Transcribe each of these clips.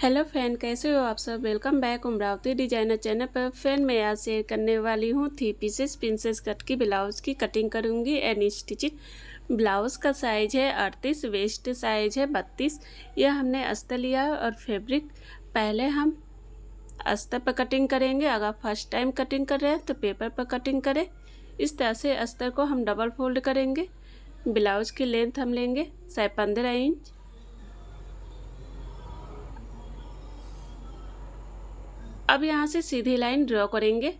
Hello friend, कैसे हो आप सब। Welcome back Amravati designer channel पर। फ्रेंड मैं आज शेयर करने वाली हूँ 3 पीसेस प्रिंसेस कट की ब्लाउज़ की कटिंग करूँगी एंड स्टिचिंग। ब्लाउज़ का साइज़ है 38, वेस्ट साइज़ है 32। यह हमने अस्तर लिया और फैब्रिक पहले हम अस्तर पर कटिंग करेंगे। अगर फर्स्ट टाइम कटिंग कर रहे हैं तो पेपर पर कटिंग करें। इस तरह से अस्तर को हम डबल फोल्ड करेंगे। ब्लाउज़ की लेंथ हम लेंगे 15 इंच। अब यहाँ से सीधी लाइन ड्रॉ करेंगे।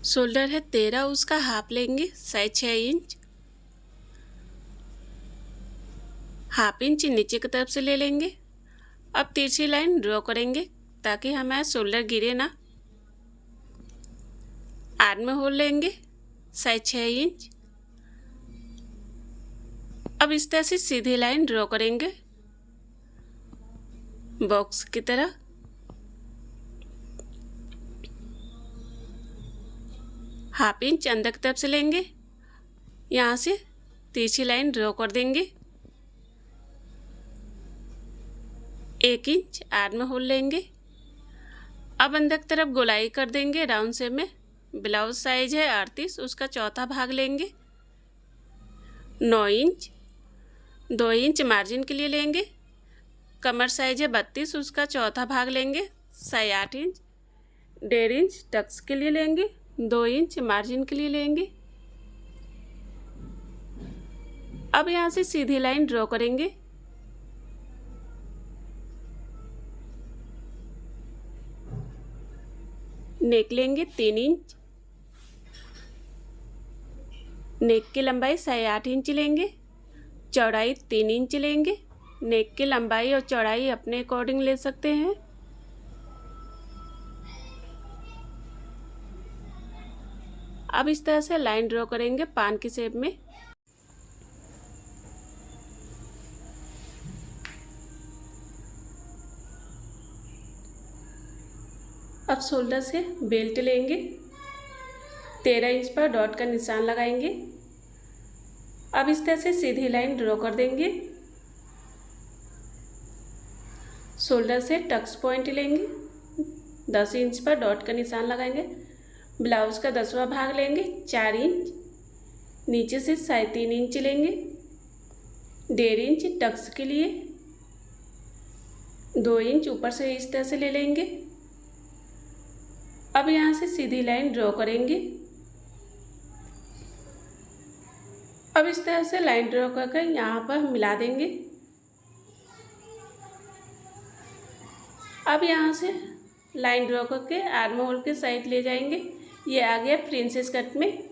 शोल्डर है 13, उसका हाफ लेंगे, साइज 6 इंच। हाफ इंच नीचे की तरफ से ले लेंगे। अब तिरछी लाइन ड्रॉ करेंगे ताकि हमारा शोल्डर गिरे ना। आर्म होल लेंगे, साइज 6 इंच। अब इस तरह से सीधी लाइन ड्रॉ करेंगे बॉक्स की तरह। हाफ इंच अंदर की तरफ से लेंगे, यहाँ से तिरछी लाइन ड्रॉ कर देंगे। 1 इंच आर्म होल लेंगे। अब अंदर की तरफ गोलाई कर देंगे राउंड शेप में। ब्लाउज साइज है 38, उसका चौथा भाग लेंगे 9 इंच। 2 इंच मार्जिन के लिए लेंगे। कमर साइज है 32, उसका चौथा भाग लेंगे साइज 8 इंच। 1.5 इंच टक्स के लिए लेंगे। 2 इंच मार्जिन के लिए लेंगे। अब यहाँ से सीधी लाइन ड्रॉ करेंगे। नेक लेंगे 3 इंच। नेक की लंबाई साइज 8 इंच लेंगे। चौड़ाई 3 इंच लेंगे। नेक की लंबाई और चौड़ाई अपने अकॉर्डिंग ले सकते हैं। अब इस तरह से लाइन ड्रॉ करेंगे पान की शेप में। अब शोल्डर से बेल्ट लेंगे। 13 इंच पर डॉट का निशान लगाएंगे। अब इस तरह से सीधी लाइन ड्रॉ कर देंगे। शोल्डर से टक्स पॉइंट लेंगे। 10 इंच पर डॉट का निशान लगाएंगे। ब्लाउज का 10वां भाग लेंगे 4 इंच। नीचे से 3.5 इंच लेंगे। 1.5 इंच टक्स के लिए। 2 इंच ऊपर से इस तरह से ले लेंगे। अब यहाँ से सीधी लाइन ड्रॉ करेंगे। अब इस तरह से लाइन ड्रॉ करके यहाँ पर मिला देंगे। अब यहाँ से लाइन ड्रॉ करके आर्म होल के साइड ले जाएंगे। ये आ गया प्रिंसेस कट में।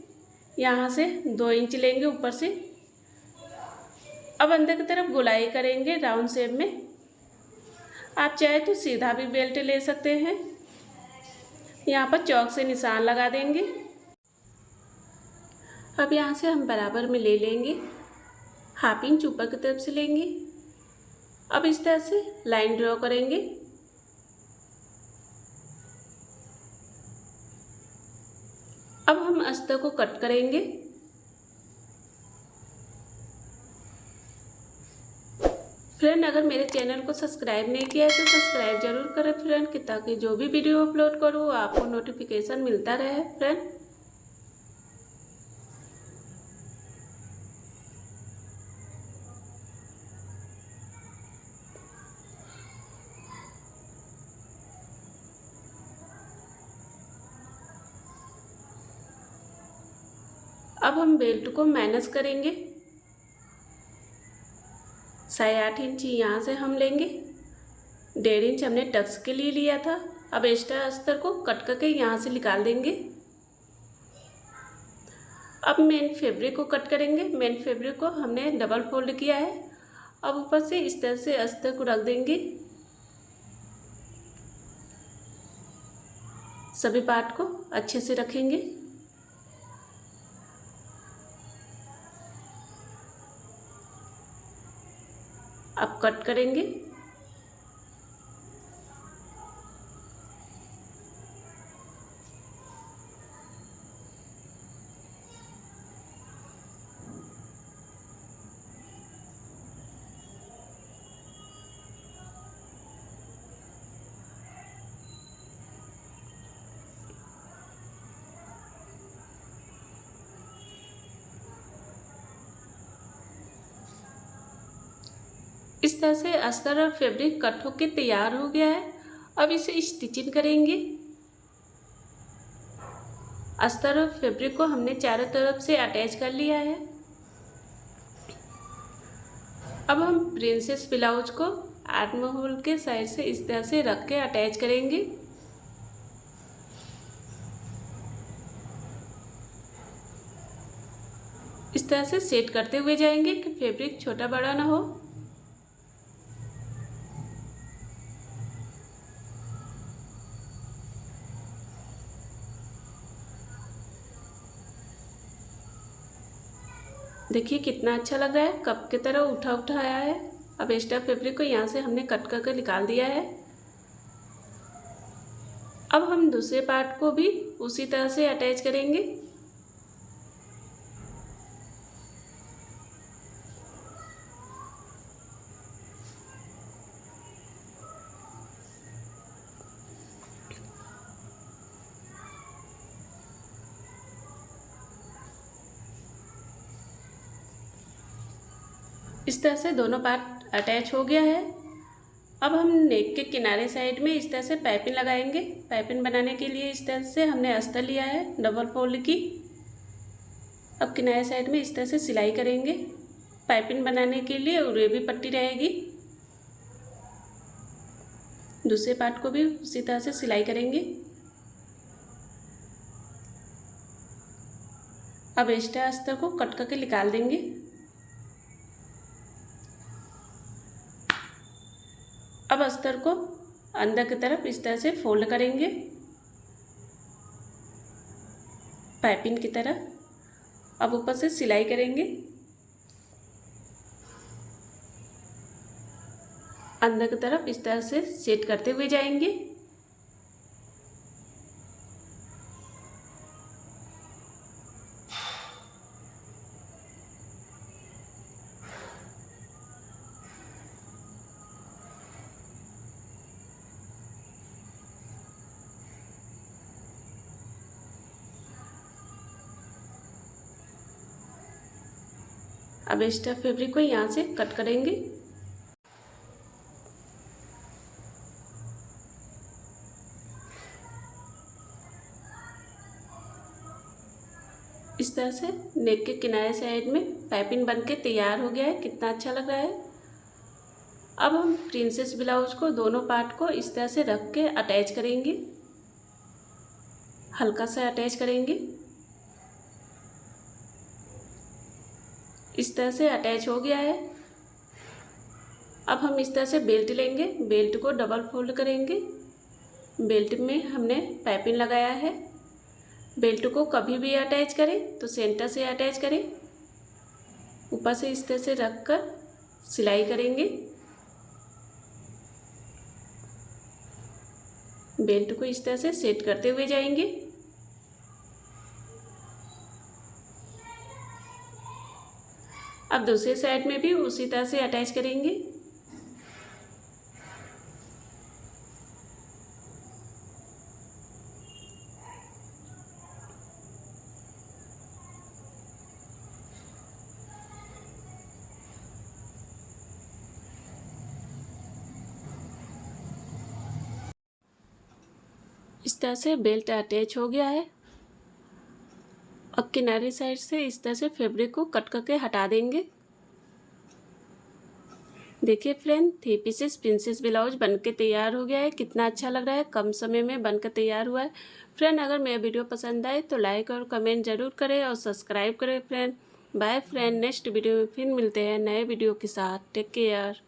यहाँ से 2 इंच लेंगे ऊपर से। अब अंदर की तरफ गोलाई करेंगे राउंड शेप में। आप चाहे तो सीधा भी बेल्ट ले सकते हैं। यहाँ पर चौक से निशान लगा देंगे। अब यहाँ से हम बराबर में ले लेंगे। हाफ इंच ऊपर की तरफ से लेंगे। अब इस तरह से लाइन ड्रॉ करेंगे। अब हम अस्तर को कट करेंगे। फ्रेंड अगर मेरे चैनल को सब्सक्राइब नहीं किया है तो सब्सक्राइब जरूर करें फ्रेंड, कि ताकि जो भी वीडियो अपलोड करूँ आपको नोटिफिकेशन मिलता रहे फ्रेंड। अब हम बेल्ट को माइनस करेंगे। साढ़े 8 इंच यहाँ से हम लेंगे। 1.5 इंच हमने टक्स के लिए लिया था। अब एक्स्ट्रा अस्तर को कट करके यहाँ से निकाल देंगे। अब मेन फैब्रिक को कट करेंगे। मेन फैब्रिक को हमने डबल फोल्ड किया है। अब ऊपर से इस तरह से अस्तर को रख देंगे। सभी पार्ट को अच्छे से रखेंगे। अब कट करेंगे। इस तरह से अस्तर और फैब्रिक कट होकर तैयार हो गया है। अब इसे स्टिचिंग करेंगे। अस्तर और फैब्रिक को हमने चारों तरफ से अटैच कर लिया है। अब हम प्रिंसेस ब्लाउज को आर्म होल के साइड से इस तरह से रख के अटैच करेंगे। इस तरह से सेट करते हुए जाएंगे कि फैब्रिक छोटा बड़ा ना हो। देखिए कितना अच्छा लग रहा है, कप की तरह उठा उठा आया है। अब एक्स्ट्रा फैब्रिक को यहाँ से हमने कट करके निकाल दिया है। अब हम दूसरे पार्ट को भी उसी तरह से अटैच करेंगे। इस तरह से दोनों पार्ट अटैच हो गया है। अब हम नेक के किनारे साइड में इस तरह से पाइपिंग लगाएंगे। पाइपिंग बनाने के लिए इस तरह से हमने अस्तर लिया है डबल फोल्ड की। अब किनारे साइड में इस तरह से सिलाई करेंगे। पाइपिंग बनाने के लिए उरेबी पट्टी रहेगी। दूसरे पार्ट को भी उसी तरह से सिलाई करेंगे। अब एक्स्ट्रा अस्तर को कट करके निकाल देंगे। अब अस्तर को अंदर की तरफ इस तरह से फोल्ड करेंगे पाइपिंग की तरह। अब ऊपर से सिलाई करेंगे। अंदर की तरफ इस तरह से सेट करते हुए जाएंगे। अब एक्स्ट्रा फैब्रिक को यहाँ से कट करेंगे। इस तरह से नेक के किनारे साइड में पाइपिंग बन के तैयार हो गया है। कितना अच्छा लग रहा है। अब हम प्रिंसेस ब्लाउज को दोनों पार्ट को इस तरह से रख के अटैच करेंगे। हल्का सा अटैच करेंगे। इस तरह से अटैच हो गया है। अब हम इस तरह से बेल्ट लेंगे। बेल्ट को डबल फोल्ड करेंगे। बेल्ट में हमने पाइपिंग लगाया है। बेल्ट को कभी भी अटैच करें तो सेंटर से अटैच करें। ऊपर से इस तरह से रख कर सिलाई करेंगे। बेल्ट को इस तरह से सेट करते हुए जाएंगे। अब दूसरे साइड में भी उसी तरह से अटैच करेंगे। इस तरह से बेल्ट अटैच हो गया है। अब किनारे साइड से इस तरह से फैब्रिक को कट करके हटा देंगे। देखिए फ्रेंड, 3 पीसेस प्रिंसेस ब्लाउज बनके तैयार हो गया है। कितना अच्छा लग रहा है, कम समय में बनकर तैयार हुआ है। फ्रेंड, अगर मेरा वीडियो पसंद आए तो लाइक और कमेंट जरूर करें और सब्सक्राइब करें friend. Bye friend, next video में फिर मिलते हैं नए वीडियो के साथ। Take care.